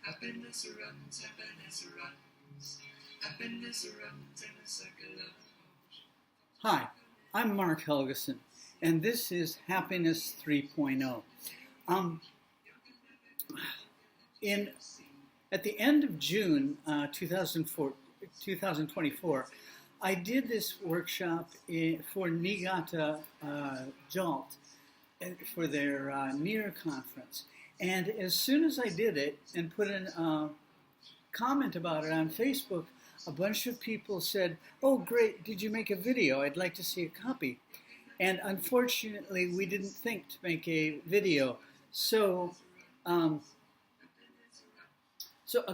Happiness runs, happiness runs, happiness runs in a circle of motion. Hi, I'm Mark Helgeson, and this is Happiness 3.0. At the end of June 2024, I did this workshop for Niigata JALT for their NEAR conference. And as soon as I did it and put in a comment about it on Facebook, a bunch of people said, "Oh, great, did you make a video? I'd like to see a copy." And unfortunately, we didn't think to make a video. So a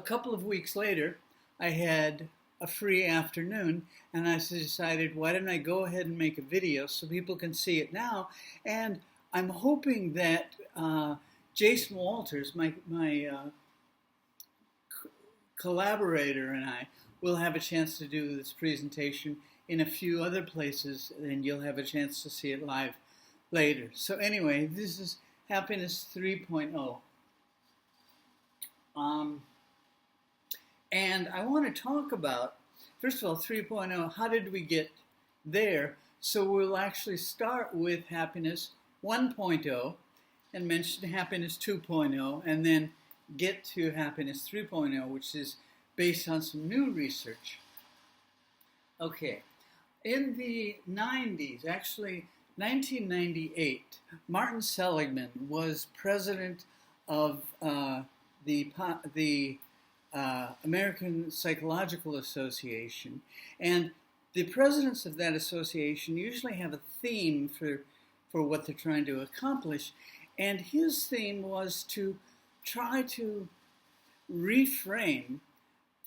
couple of weeks later, I had a free afternoon, and I decided, why don't I go ahead and make a video so people can see it now? And I'm hoping that Jason Walters, my collaborator, and I will have a chance to do this presentation in a few other places, and you'll have a chance to see it live later. So anyway, this is Happiness 3.0. And I want to talk about, first of all, 3.0, how did we get there? So we'll actually start with Happiness 1.0 and mention Happiness 2.0, and then get to Happiness 3.0, which is based on some new research. Okay, in the 90s, actually 1998, Martin Seligman was president of the American Psychological Association, and the presidents of that association usually have a theme for what they're trying to accomplish, and his theme was to try to reframe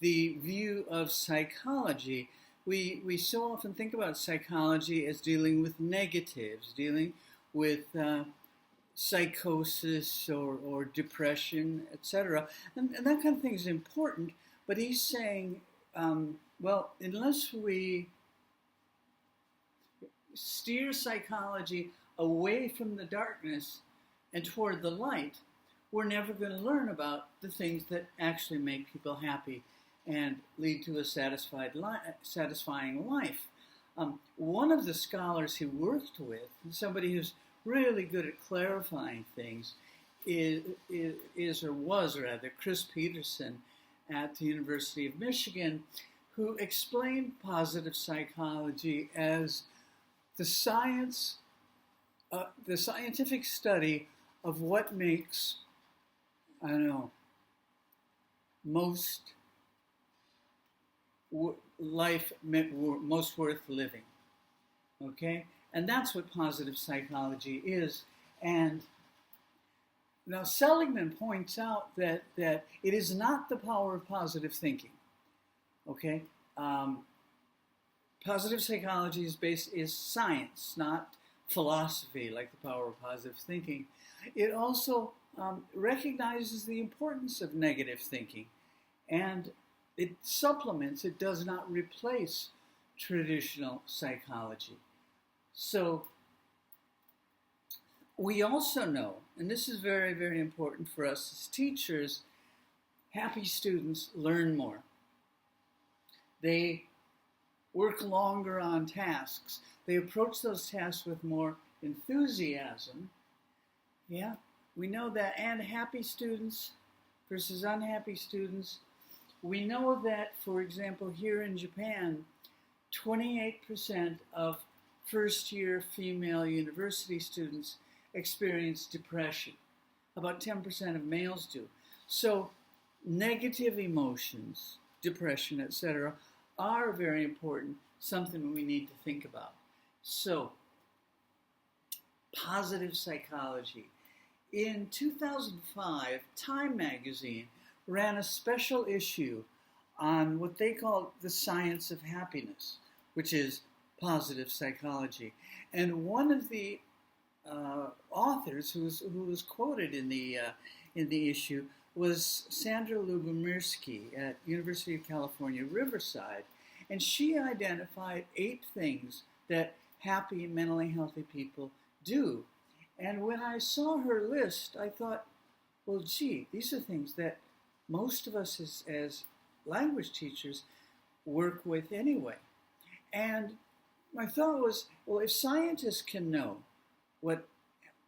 the view of psychology. We so often think about psychology as dealing with negatives, dealing with psychosis or depression, etc. And that kind of thing is important, but he's saying, well, unless we steer psychology away from the darkness and toward the light, we're never going to learn about the things that actually make people happy and lead to a satisfying life. One of the scholars he worked with, somebody who's really good at clarifying things, was Chris Peterson at the University of Michigan, who explained positive psychology as the scientific study of what makes, life most worth living. Okay? And that's what positive psychology is. And now Seligman points out that it is not the power of positive thinking. Okay? Positive psychology is science, not philosophy, like the power of positive thinking. It also recognizes the importance of negative thinking, and it supplements, it does not replace traditional psychology. So we also know, and this is very, very important for us as teachers, happy students learn more. They work longer on tasks. They approach those tasks with more enthusiasm. Yeah, we know that. And happy students versus unhappy students. We know that, for example, here in Japan, 28% of first-year female university students experience depression. About 10% of males do. So negative emotions, depression, etc., are very important, something we need to think about. So, positive psychology. In 2005, Time magazine ran a special issue on what they called the science of happiness, which is positive psychology. And one of the authors who was quoted in the issue was Sandra Lubomirsky at University of California, Riverside, and she identified 8 things that happy, mentally healthy people do. And when I saw her list, I thought, well, gee, these are things that most of us as language teachers work with anyway. And my thought was, well, if scientists can know what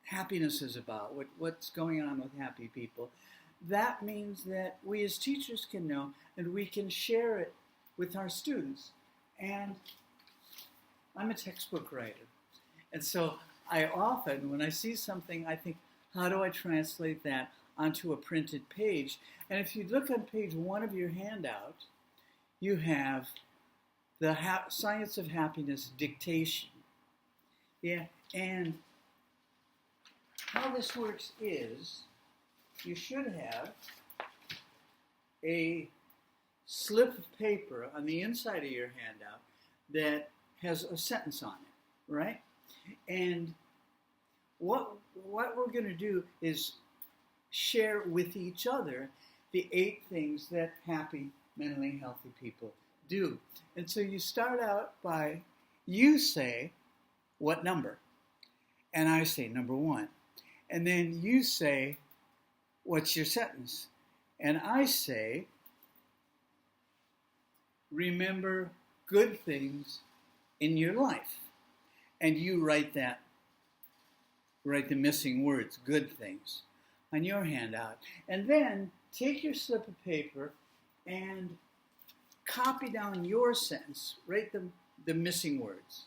happiness is about, what's going on with happy people, that means that we as teachers can know, and we can share it with our students. And I'm a textbook writer. And so I often, when I see something, I think, how do I translate that onto a printed page? And if you look on page 1 of your handout, you have the Science of Happiness dictation. Yeah, and how this works is you should have a slip of paper on the inside of your handout that has a sentence on it, right? And what we're going to do is share with each other the 8 things that happy, mentally healthy people do. And so you start out by, you say, what number? And I say, number 1. And then you say, what's your sentence? And I say, remember good things in your life. And you write the missing words, good things, on your handout. And then take your slip of paper and copy down your sentence, write the missing words.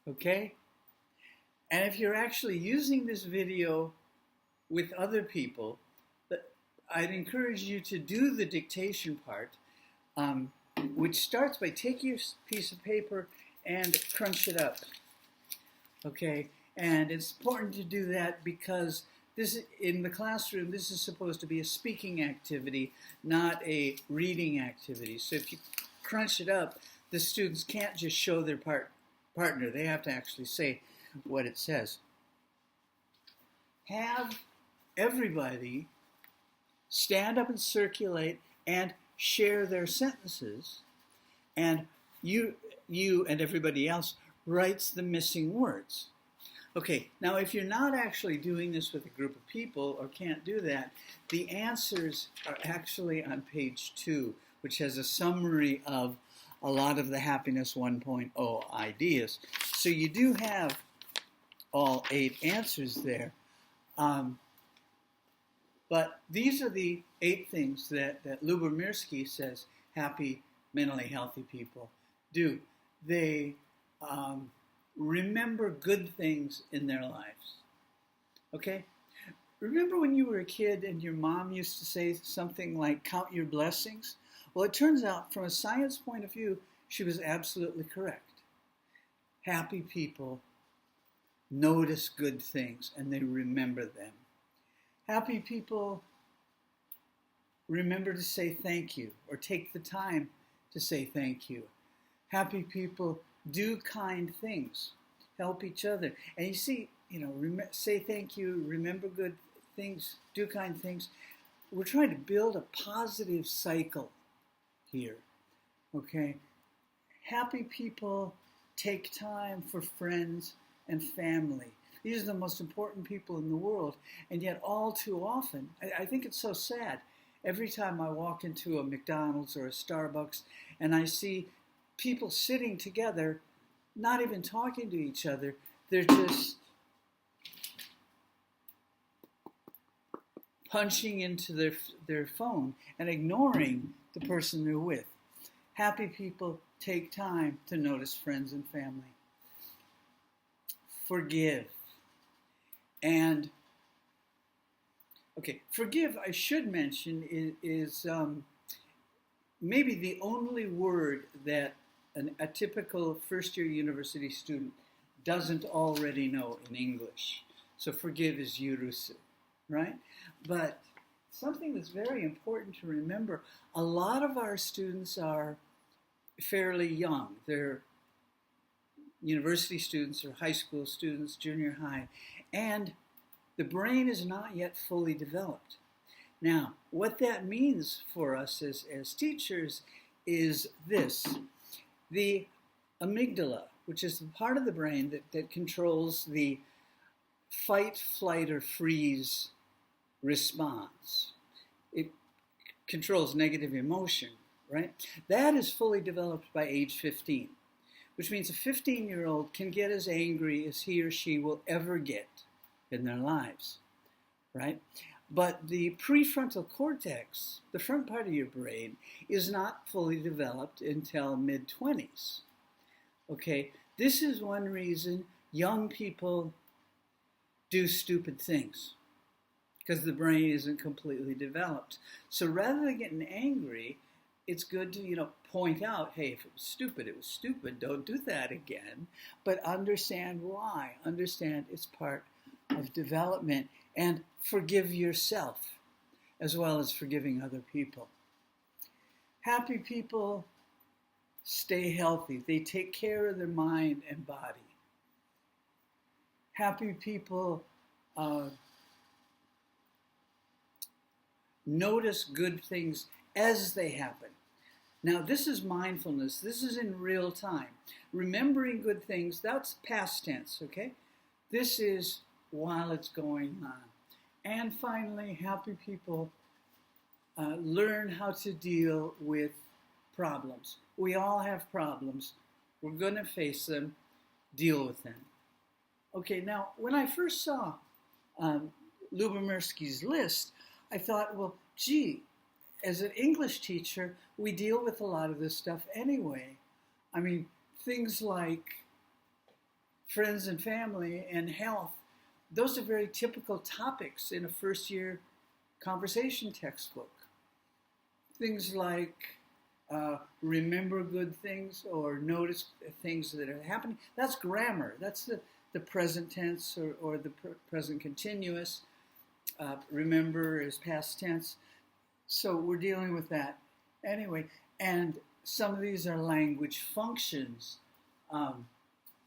Okay? And if you're actually using this video with other people, I'd encourage you to do the dictation part, which starts by taking your piece of paper and crunch it up. Okay? And it's important to do that because this, in the classroom, this is supposed to be a speaking activity, not a reading activity. So if you crunch it up, the students can't just show their partner. They have to actually say what it says. Have everybody stand up and circulate and share their sentences, and you and everybody else writes the missing words. Okay, now if you're not actually doing this with a group of people or can't do that, the answers are actually on page 2, which has a summary of a lot of the Happiness 1.0 ideas. So you do have all 8 answers there. But these are the 8 things that Lubomirsky says happy, mentally healthy people do. They remember good things in their lives. Okay? Remember when you were a kid and your mom used to say something like, count your blessings? Well, it turns out, from a science point of view, she was absolutely correct. Happy people notice good things and they remember them. Happy people remember to say thank you or take the time to say thank you. Happy people do kind things, help each other. And you see, say thank you, remember good things, do kind things. We're trying to build a positive cycle here, okay? Happy people take time for friends and family. These are the most important people in the world, and yet all too often, I think it's so sad, every time I walk into a McDonald's or a Starbucks and I see people sitting together, not even talking to each other, they're just punching into their phone and ignoring the person they're with. Happy people take time to notice friends and family. Forgive. And, okay, forgive, I should mention, is maybe the only word that a typical first-year university student doesn't already know in English. So forgive is yurusu, right? But something that's very important to remember, a lot of our students are fairly young. They're university students or high school students, junior high, and the brain is not yet fully developed. Now, what that means for us as teachers is this. The amygdala, which is the part of the brain that controls the fight, flight, or freeze response. It controls negative emotion, right? That is fully developed by age 15, which means a 15-year-old can get as angry as he or she will ever get in their lives, right? But the prefrontal cortex, the front part of your brain, is not fully developed until mid-20s. Okay, this is one reason young people do stupid things, because the brain isn't completely developed. So rather than getting angry, it's good to, point out, hey, if it was stupid, don't do that again. But understand why. Understand it's part of development, and forgive yourself as well as forgiving other people. Happy people stay healthy. They take care of their mind and body. Happy people notice good things as they happen. Now, this is mindfulness. This is in real time. Remembering good things, that's past tense, okay? This is while it's going on. And finally, happy people learn how to deal with problems. We all have problems. We're going to face them, deal with them. Okay, now, when I first saw Lubomirsky's list, I thought, well, gee, as an English teacher, we deal with a lot of this stuff anyway. I mean, things like friends and family and health, those are very typical topics in a first-year conversation textbook. Things like remember good things or notice things that are happening, that's grammar. That's the present tense or the present continuous. Remember is past tense. So we're dealing with that anyway. And some of these are language functions.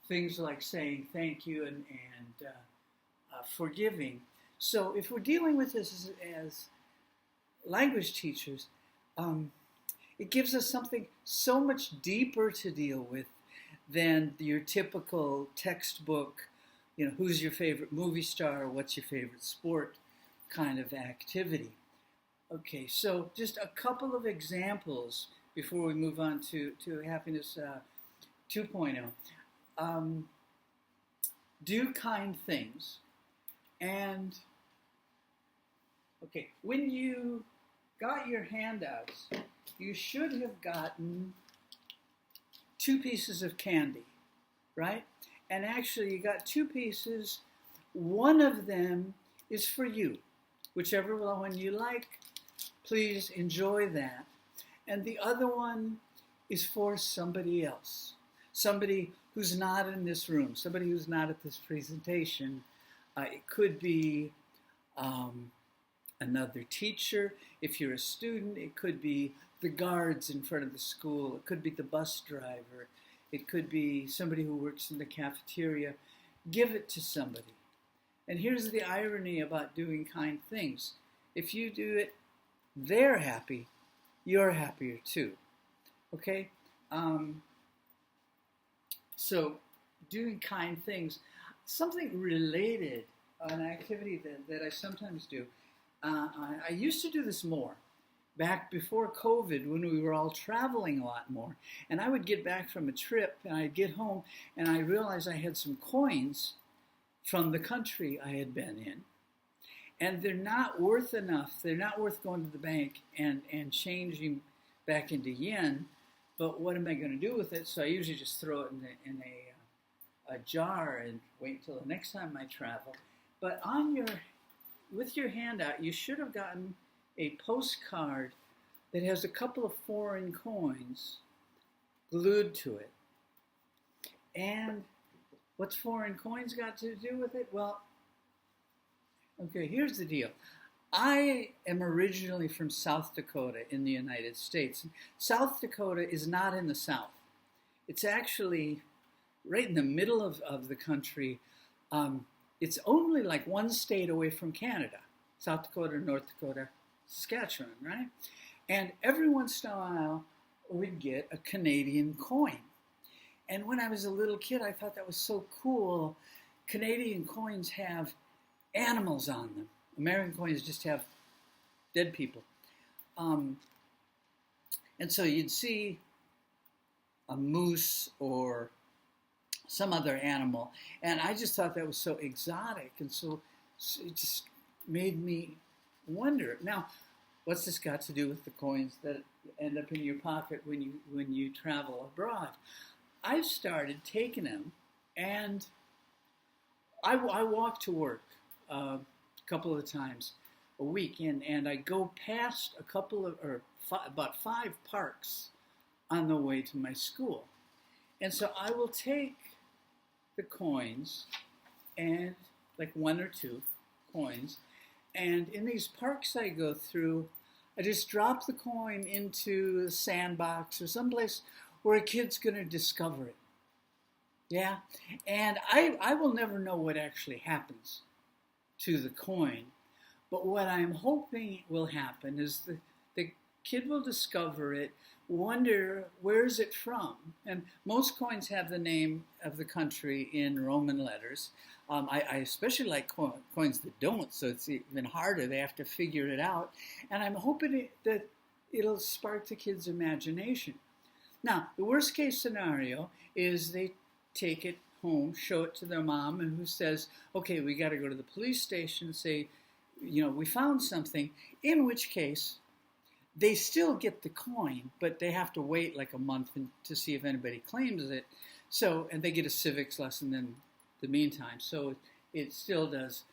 Things like saying thank you and forgiving. So if we're dealing with this as language teachers, it gives us something so much deeper to deal with than your typical textbook, who's your favorite movie star, what's your favorite sport kind of activity. Okay, so just a couple of examples before we move on to Happiness 2.0. Do kind things. And, okay, when you got your handouts, you should have gotten 2 pieces of candy, right? And actually, you got 2 pieces. One of them is for you. Whichever one you like, please enjoy that. And the other one is for somebody else. Somebody who's not in this room. Somebody who's not at this presentation. It could be another teacher. If you're a student, it could be the guards in front of the school. It could be the bus driver. It could be somebody who works in the cafeteria. Give it to somebody. And here's the irony about doing kind things. If you do it, they're happy, you're happier too. Okay? So, doing kind things. Something related, an activity that I sometimes do. I used to do this more back before COVID when we were all traveling a lot more. And I would get back from a trip and I'd get home and I realized I had some coins from the country I had been in. And they're not worth enough. They're not worth going to the bank and changing back into yen. But what am I going to do with it? So I usually just throw it in a jar and wait until the next time I travel. But with your handout, you should have gotten a postcard that has a couple of foreign coins glued to it. And what's foreign coins got to do with it? Well, okay, here's the deal. I am originally from South Dakota in the United States. South Dakota is not in the South. It's actually right in the middle of the country. It's only like 1 state away from Canada. South Dakota, North Dakota, Saskatchewan, right? And every once in a while, we'd get a Canadian coin. And when I was a little kid, I thought that was so cool. Canadian coins have animals on them. American coins just have dead people. And so you'd see a moose or some other animal, and I just thought that was so exotic, and so it just made me wonder. Now, what's this got to do with the coins that end up in your pocket when you travel abroad? I've started taking them, and I walk to work a couple of times a week, and I go past a couple of, about 5 parks on the way to my school. And so I will take the coins, and like 1 or 2 coins, and in these parks I go through, I just drop the coin into the sandbox or someplace where a kid's going to discover it. Yeah? And I will never know what actually happens to the coin, but what I'm hoping will happen is the kid will discover it, wonder, where's it from? And most coins have the name of the country in Roman letters. I especially like coins that don't, so it's even harder. They have to figure it out. And I'm hoping that it'll spark the kid's imagination. Now, the worst case scenario is they take it home, show it to their mom, and who says, okay, we got to go to the police station and say, we found something, in which case they still get the coin, but they have to wait like a month to see if anybody claims it. So, and they get a civics lesson in the meantime. So it still does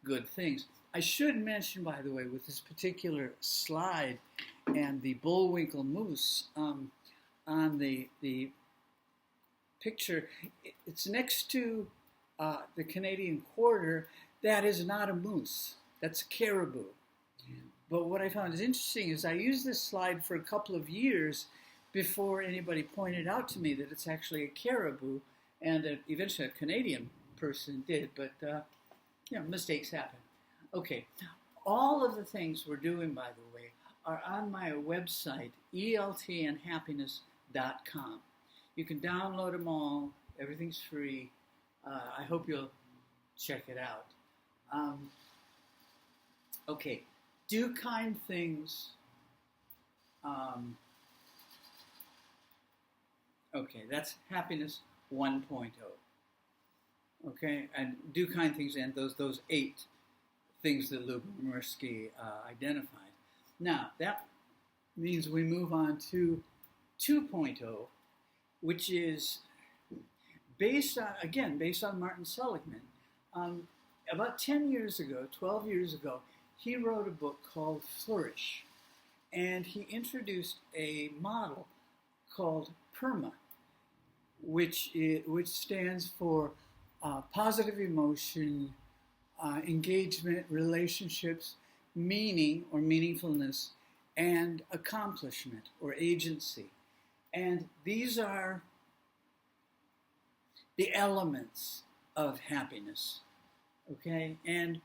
good things. I should mention, by the way, with this particular slide and the bullwinkle moose on the picture, it's next to the Canadian quarter. That is not a moose. That's a caribou. But what I found is interesting is I used this slide for a couple of years before anybody pointed out to me that it's actually a caribou, and eventually a Canadian person did, but mistakes happen. Okay, all of the things we're doing, by the way, are on my website, eltandhappiness.com. You can download them all. Everything's free. I hope you'll check it out. Okay. Do kind things. Okay, that's happiness 1.0. Okay, and do kind things, and those 8 things that Lubomirsky identified. Now, that means we move on to 2.0, which is based on Martin Seligman. About 10 years ago, 12 years ago, he wrote a book called Flourish, and he introduced a model called PERMA, which stands for positive emotion, engagement, relationships, meaning or meaningfulness, and accomplishment or agency. And these are the elements of happiness, okay? And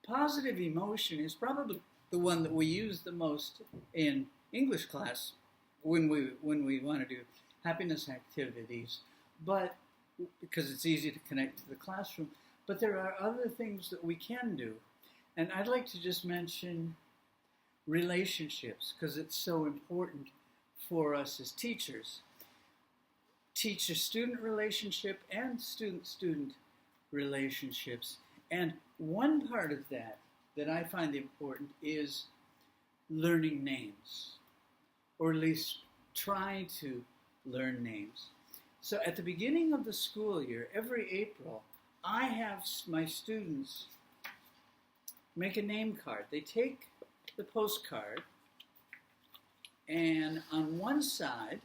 positive emotion is probably the one that we use the most in English class when we want to do happiness activities, but because it's easy to connect to the classroom. But there are other things that we can do. And I'd like to just mention relationships, because it's so important for us as teachers. Teacher-student relationship and student-student relationships. And one part of that I find important is learning names, or at least trying to learn names. So at the beginning of the school year, every April, I have my students make a name card. They take the postcard, and on one side,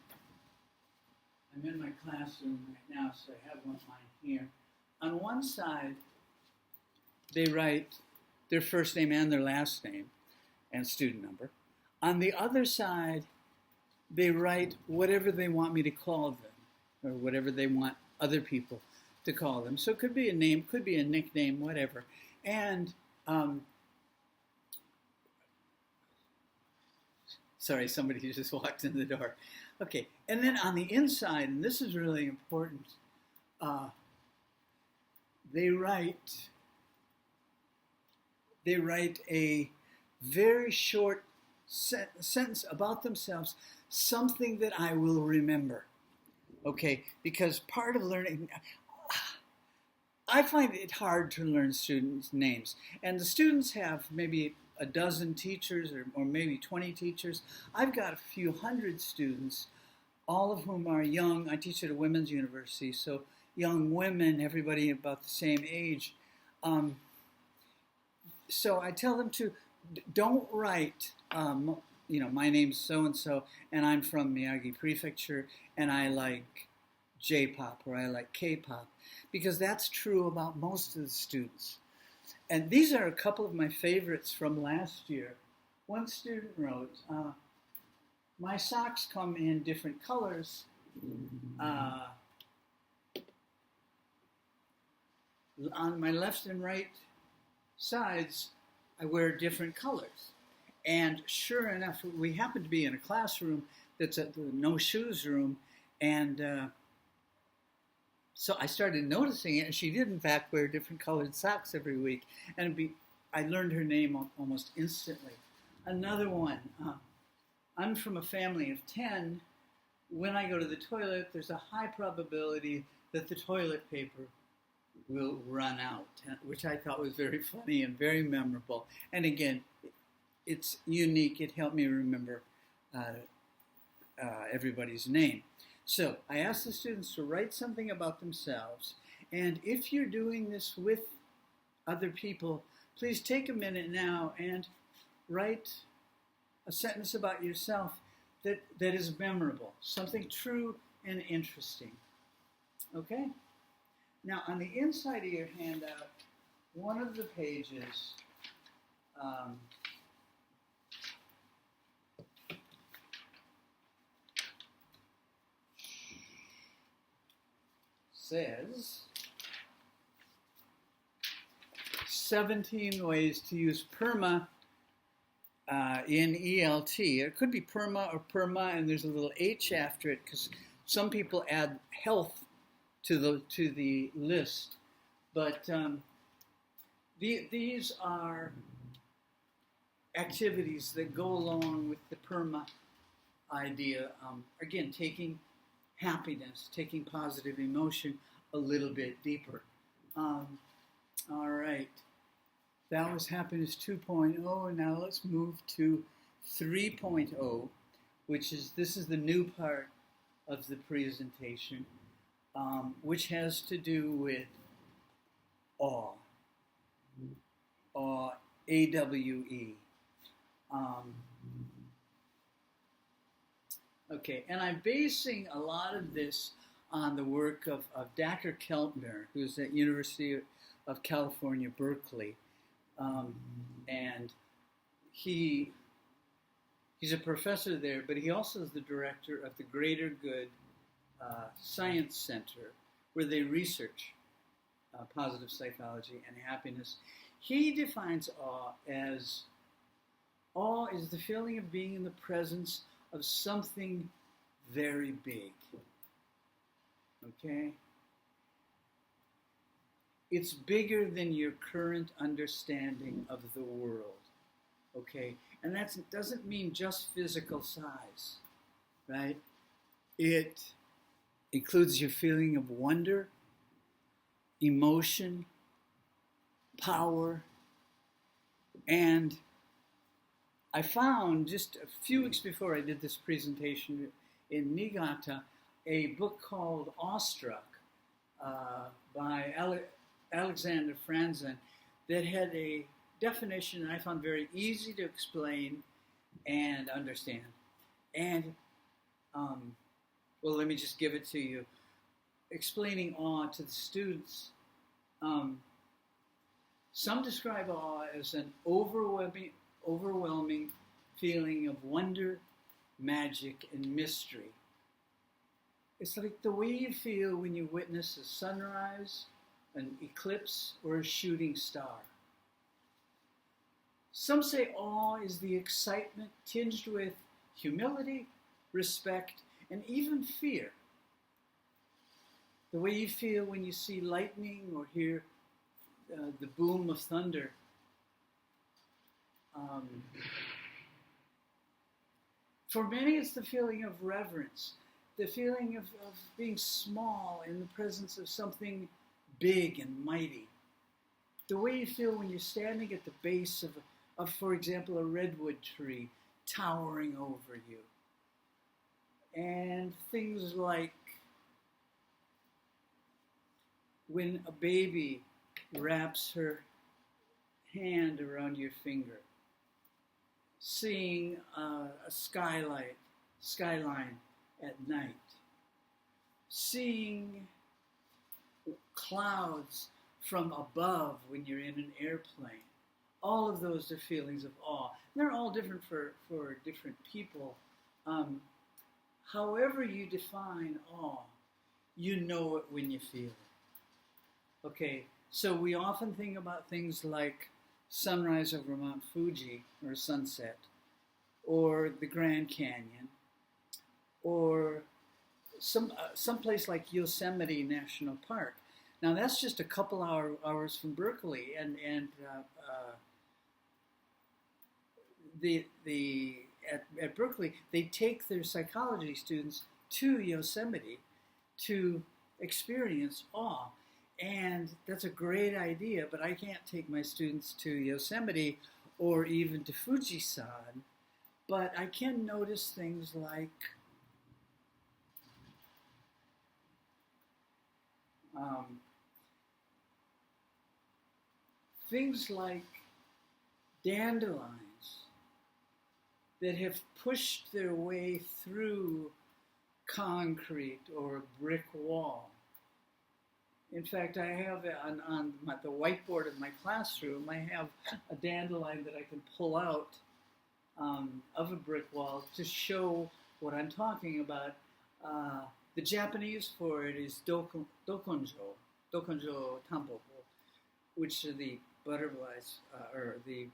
I'm in my classroom right now, so I have one of mine here. On one side, they write their first name and their last name and student number. On the other side, they write whatever they want me to call them, or whatever they want other people to call them. So it could be a name, could be a nickname, whatever. And sorry, somebody just walked in the door. Okay, and then on the inside, and this is really important, they write they write a very short sentence about themselves, something that I will remember. Okay, because part of learning, I find it hard to learn students' names. And the students have maybe a dozen teachers or maybe 20 teachers. I've got a few hundred students, all of whom are young. I teach at a women's university, so young women, everybody about the same age. So I tell them to don't write, my name's so-and-so, and I'm from Miyagi Prefecture, and I like J-pop or I like K-pop, because that's true about most of the students. And these are a couple of my favorites from last year. One student wrote, my socks come in different colors. On my left and right sides, I wear different colors. And sure enough, we happen to be in a classroom that's at the no shoes room, and so I started noticing it, and she did in fact wear different colored socks every week, and I learned her name almost instantly. Another one, I'm from a family of 10. When I go to the toilet, there's a high probability that the toilet paper will run out, which I thought was very funny and very memorable. And again, it's unique. It helped me remember everybody's name. So I asked the students to write something about themselves. And if you're doing this with other people, please take a minute now and write a sentence about yourself that is memorable, something true and interesting. Okay? Now, on the inside of your handout, one of the pages says 17 ways to use PERMA in ELT. It could be PERMA or PERMA, and there's a little H after it because some people add health to the list. But these are activities that go along with the PERMA idea. Again, taking happiness, taking positive emotion a little bit deeper. All right. That was happiness 2.0, and now let's move to 3.0, this is the new part of the presentation, which has to do with awe, A-W-E. Okay, and I'm basing a lot of this on the work of Dr. Keltner, who's at University of California, Berkeley. And he's a professor there, but he also is the director of the Greater Good Science Center, where they research positive psychology and happiness. He defines awe as the feeling of being in the presence of something very big. Okay? It's bigger than your current understanding of the world. Okay? And that doesn't mean just physical size, right? It includes your feeling of wonder, emotion, power, and I found just a few weeks before I did this presentation in Niigata a book called Awestruck by Alexander Franzen that had a definition that I found very easy to explain and understand. And, let me just give it to you. Explaining awe to the students. Some describe awe as an overwhelming feeling of wonder, magic, and mystery. It's like the way you feel when you witness a sunrise, an eclipse, or a shooting star. Some say awe is the excitement tinged with humility, respect, and even fear. The way you feel when you see lightning or hear the boom of thunder. For many, it's the feeling of reverence, the feeling of being small in the presence of something big and mighty. The way you feel when you're standing at the base of, for example, a redwood tree towering over you. And things like when a baby wraps her hand around your finger, seeing a skyline at night, seeing clouds from above when you're in an airplane. All of those are feelings of awe. They're all different for different people. However you define awe, you know it when you feel it. Okay, so we often think about things like sunrise over Mount Fuji, or sunset, or the Grand Canyon, or some place like Yosemite National Park. Now that's just a couple hours from Berkeley, and at Berkeley they take their psychology students to Yosemite to experience awe. And that's a great idea, but I can't take my students to Yosemite or even to Fujisan. But I can notice things like dandelions that have pushed their way through concrete or a brick wall. In fact, I have on the whiteboard of my classroom, I have a dandelion that I can pull out of a brick wall to show what I'm talking about. The Japanese for it is dokonjo tampopo, which are the butterflies or the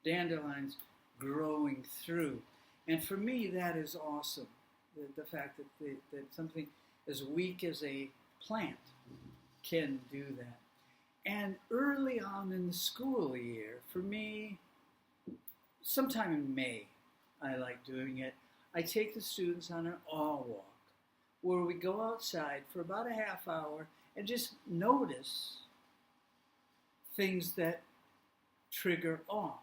dandelions growing through. And for me, that is awesome. The fact that something as weak as a plant can do that. And early on in the school year, for me, sometime in May, I like doing it. I take the students on an awe walk, where we go outside for about a half hour and just notice things that trigger awe.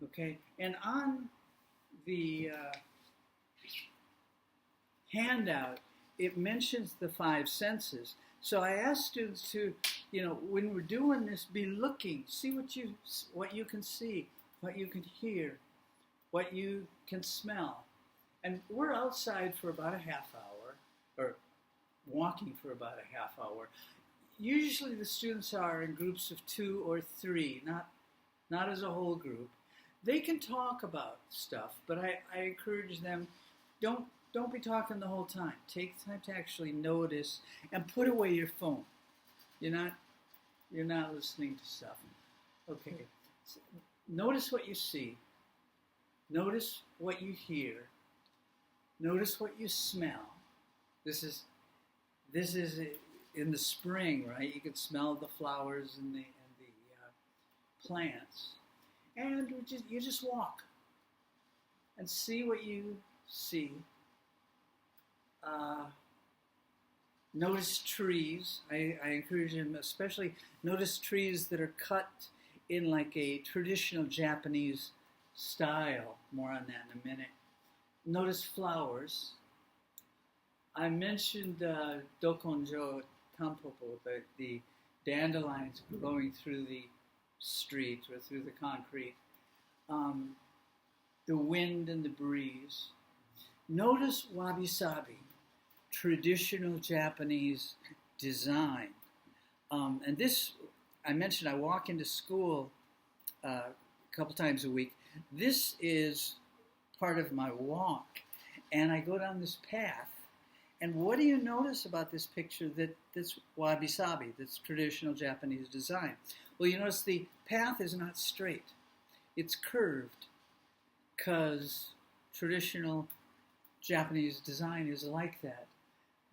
Okay? And on the handout, it mentions the five senses. So I ask students to, when we're doing this, be looking, see what you can see, what you can hear, what you can smell. And we're outside for about a half hour, or walking for about a half hour. Usually the students are in groups of 2 or 3, not as a whole group. They can talk about stuff, but I encourage them, don't be talking the whole time. Take time to actually notice and put away your phone. You're not listening to stuff. Okay. So notice what you see. Notice what you hear. Notice what you smell. This is in the spring, right? You can smell the flowers and the plants, and you just walk and see what you see. Notice trees. I encourage them, especially notice trees that are cut in like a traditional Japanese style. More on that in a minute. Notice flowers. I mentioned dokonjo tampopo, the dandelions growing through the street or through the concrete. The wind and the breeze. Notice wabi-sabi, traditional Japanese design. And this, I mentioned I walk into school a couple times a week. This is part of my walk. And I go down this path. And what do you notice about this picture that's wabi-sabi, that's traditional Japanese design? Well, you notice the path is not straight. It's curved because traditional Japanese design is like that.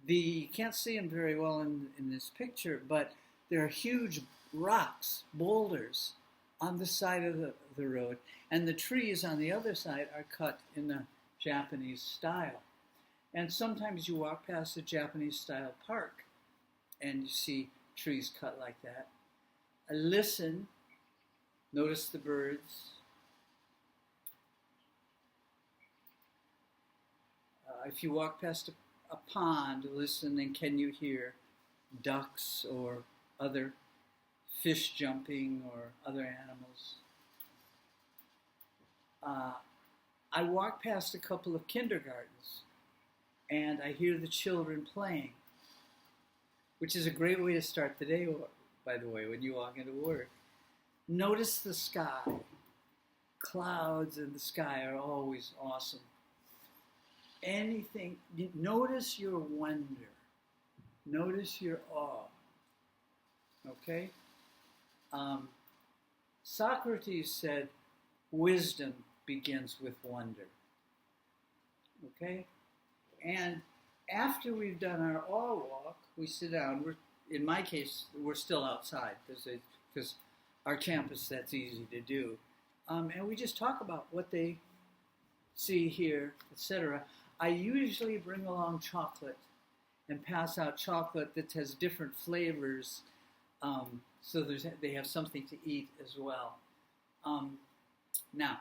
You can't see them very well in this picture, but there are huge rocks, boulders, on the side of the road. And the trees on the other side are cut in the Japanese style. And sometimes you walk past a Japanese style park and you see trees cut like that. Listen, notice the birds. If you walk past a pond, listen, and can you hear ducks or other fish jumping or other animals? I walk past a couple of kindergartens and I hear the children playing, which is a great way to start the day, by the way, when you walk into work. Notice the sky. Clouds in the sky are always awesome. Anything, notice your wonder. Notice your awe. Okay? Socrates said, wisdom begins with wonder. Okay? And after we've done our awe walk, we sit down. In my case, we're still outside because our campus, that's easy to do. And we just talk about what they see, hear, etc. I usually bring along chocolate and pass out chocolate that has different flavors, so they have something to eat as well. Now,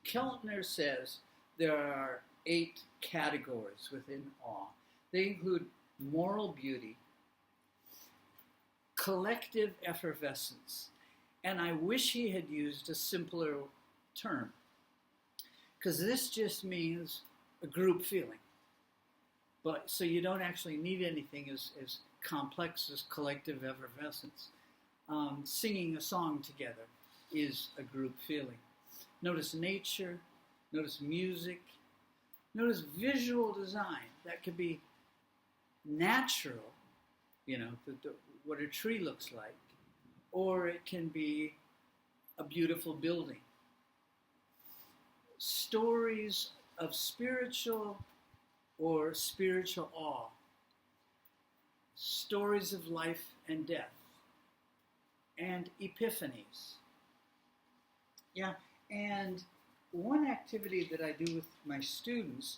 Keltner says there are 8 categories within awe. They include moral beauty, collective effervescence, and I wish he had used a simpler term, because this just means a group feeling. But so you don't actually need anything as complex as collective effervescence. Singing a song together is a group feeling. Notice nature, notice music, notice visual design. That could be natural, what a tree looks like, or it can be a beautiful building. Stories of spiritual or spiritual awe. Stories of life and death. And epiphanies. Yeah, and one activity that I do with my students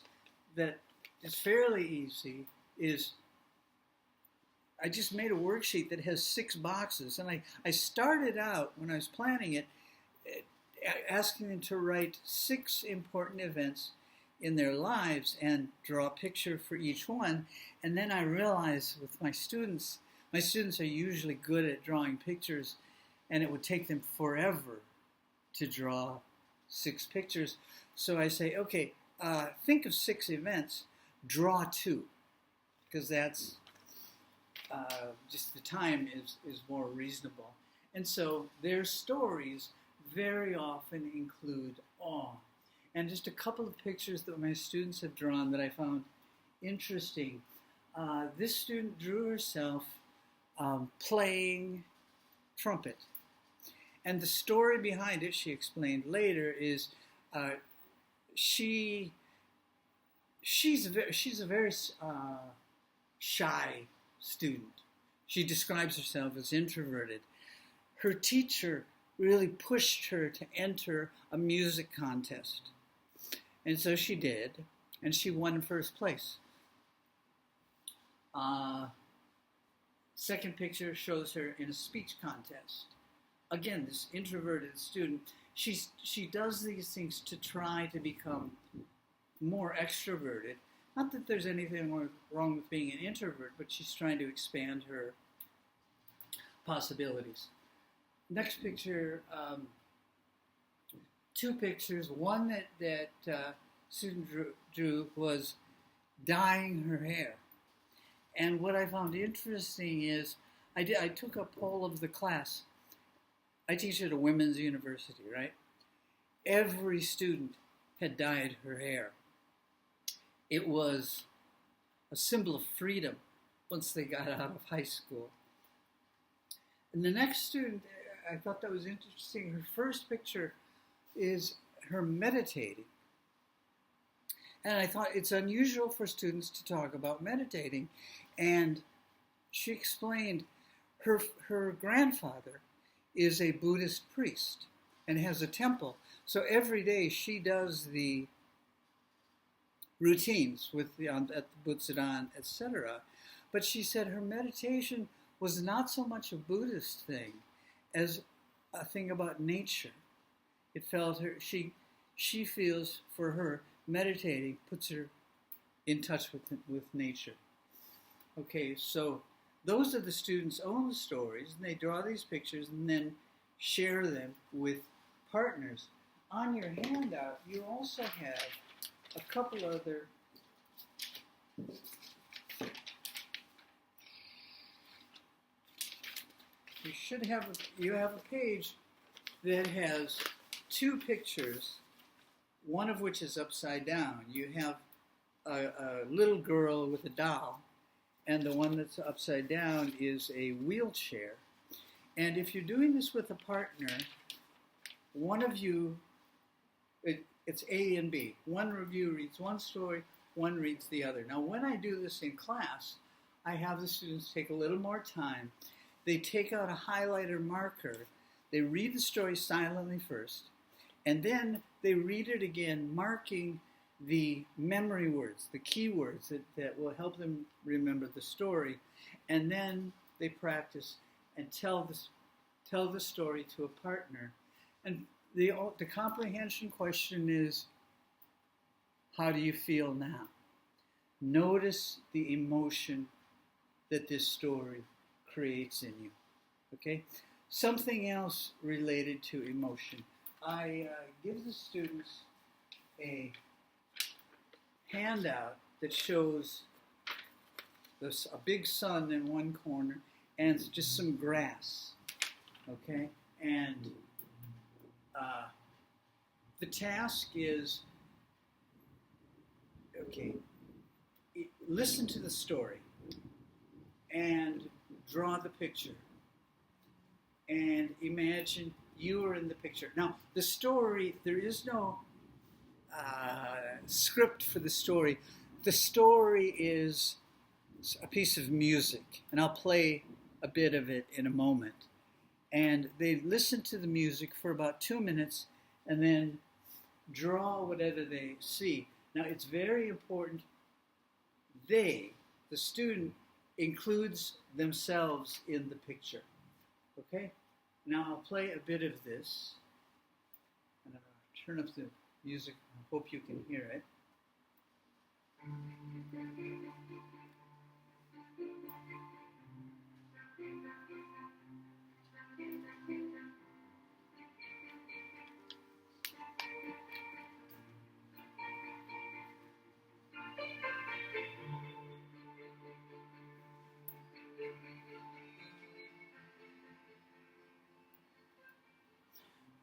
that is fairly easy is I just made a worksheet that has 6 boxes. And I started out, when I was planning it, asking them to write 6 important events in their lives and draw a picture for each one. And then I realized with my students are usually good at drawing pictures, and it would take them forever to draw 6 pictures. So I say, okay, think of 6 events, draw 2, because that's just the time is more reasonable. And so their stories very often include awe. And just a couple of pictures that my students have drawn that I found interesting. This student drew herself playing trumpet. And the story behind it, she explained later, is she's a very shy student. She describes herself as introverted. Her teacher really pushed her to enter a music contest. And so she did, and she won first place. Second picture shows her in a speech contest. Again, this introverted student, she does these things to try to become more extroverted. Not that there's anything wrong with being an introvert, but she's trying to expand her possibilities. Next picture, 2 pictures. One that student drew was dyeing her hair. And what I found interesting is I took a poll of the class. I teach at a women's university, right? Every student had dyed her hair. It was a symbol of freedom once they got out of high school. And the next student, I thought that was interesting. Her first picture is her meditating. And I thought it's unusual for students to talk about meditating. And she explained her grandfather is a Buddhist priest and has a temple. So every day she does the routines with at the Butsudan, etc. But she said her meditation was not so much a Buddhist thing as a thing about nature. It felt her, she feels for her, meditating puts her in touch with nature. Okay, so those are the students' own stories, and they draw these pictures and then share them with partners. On your handout, you also have a couple other you have a page that has two pictures, one of which is upside down. You have a little girl with a doll, and the one that's upside down is a wheelchair. And if you're doing this with a partner, one of you, it's A and B. One review reads one story, one reads the other. Now, when I do this in class, I have the students take a little more time. They take out a highlighter marker. They read the story silently first, and then they read it again, marking the memory words, the key words that will help them remember the story. And then they practice and tell the story to a partner. And the comprehension question is, how do you feel now? Notice the emotion that this story creates in you. Okay? Something else related to emotion. I give the students a handout that shows a big sun in one corner and just some grass. Okay? And the task is, okay, listen to the story and draw the picture and imagine you are in the picture. Now, the story, there is no script for the story. The story is a piece of music, and I'll play a bit of it in a moment. And they listen to the music for about 2 minutes and then draw whatever they see. Now, it's very important the student, includes themselves in the picture. Okay? Now I'll play a bit of this. And I'll turn up the music. I hope you can hear it.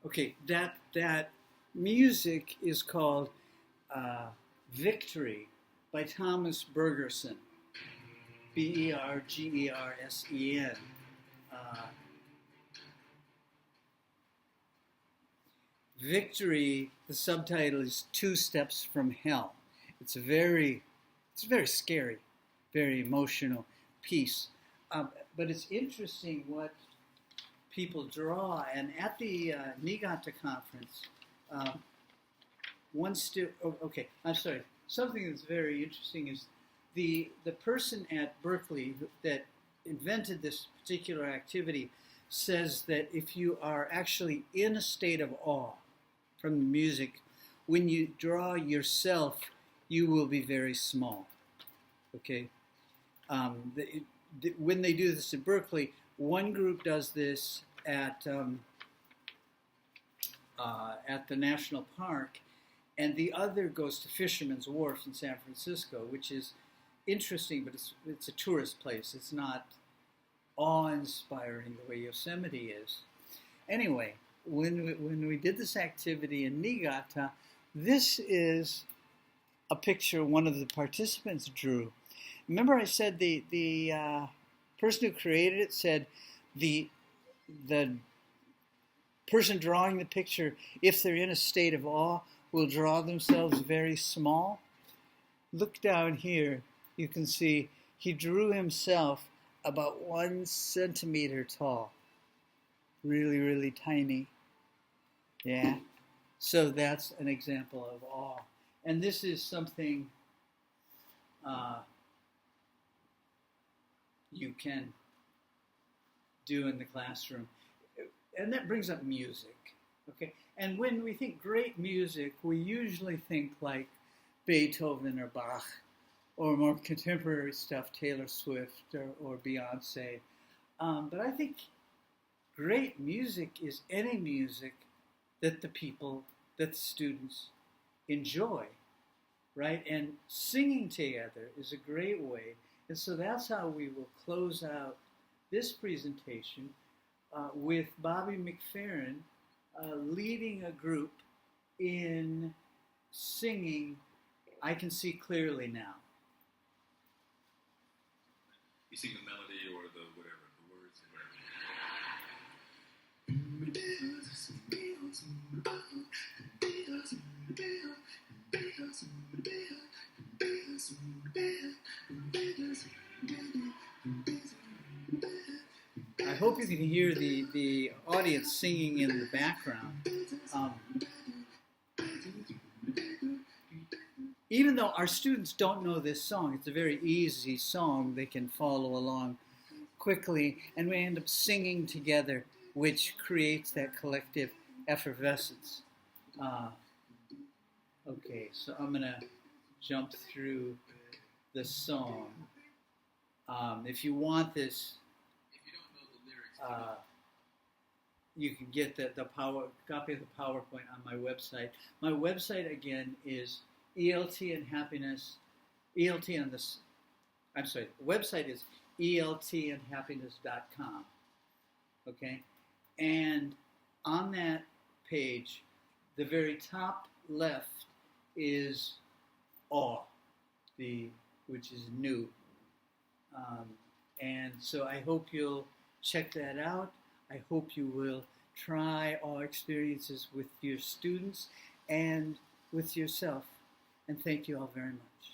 Okay, that music is called Victory by Thomas Bergersen, Bergersen. Victory, the subtitle is 2 Steps from Hell. It's a very scary, very emotional piece. But it's interesting what people draw. And at the Niigata conference, something that's very interesting is the person at Berkeley that invented this particular activity says that if you are actually in a state of awe from the music, when you draw yourself, you will be very small. Okay? When they do this at Berkeley, one group does this at the national park, and the other goes to Fisherman's Wharf in San Francisco, which is interesting, but it's a tourist place. It's not awe-inspiring the way Yosemite is. Anyway, when we did this activity in Niigata, this is a picture one of the participants drew. Remember I said the person who created it said the person drawing the picture, if they're in a state of awe, will draw themselves very small. Look down here. You can see he drew himself about 1 centimeter tall. really, really tiny. Yeah. So that's an example of awe. And this is something you can do in the classroom. And that brings up music. Okay. And when we think great music, we usually think like Beethoven or Bach, or more contemporary stuff, Taylor Swift or Beyonce. But I think great music is any music that that the students enjoy, right? And singing together is a great way. And so that's how we will close out this presentation with Bobby McFerrin leading a group in singing I Can See Clearly Now. You sing the melody or the whatever, the words or whatever. I hope you can hear the audience singing in the background. Even though our students don't know this song, it's a very easy song. They can follow along quickly, and we end up singing together, which creates that collective effervescence. Okay, so I'm going to jump through the song. If you want this, you can get the copy of the PowerPoint on my website. My website again is ELT and Happiness. ELT on this. I'm sorry. The website is eltandhappiness.com. Okay, and on that page, the very top left is awe, which is new. And so I hope you'll check that out. I hope you will try awe experiences with your students and with yourself. And thank you all very much.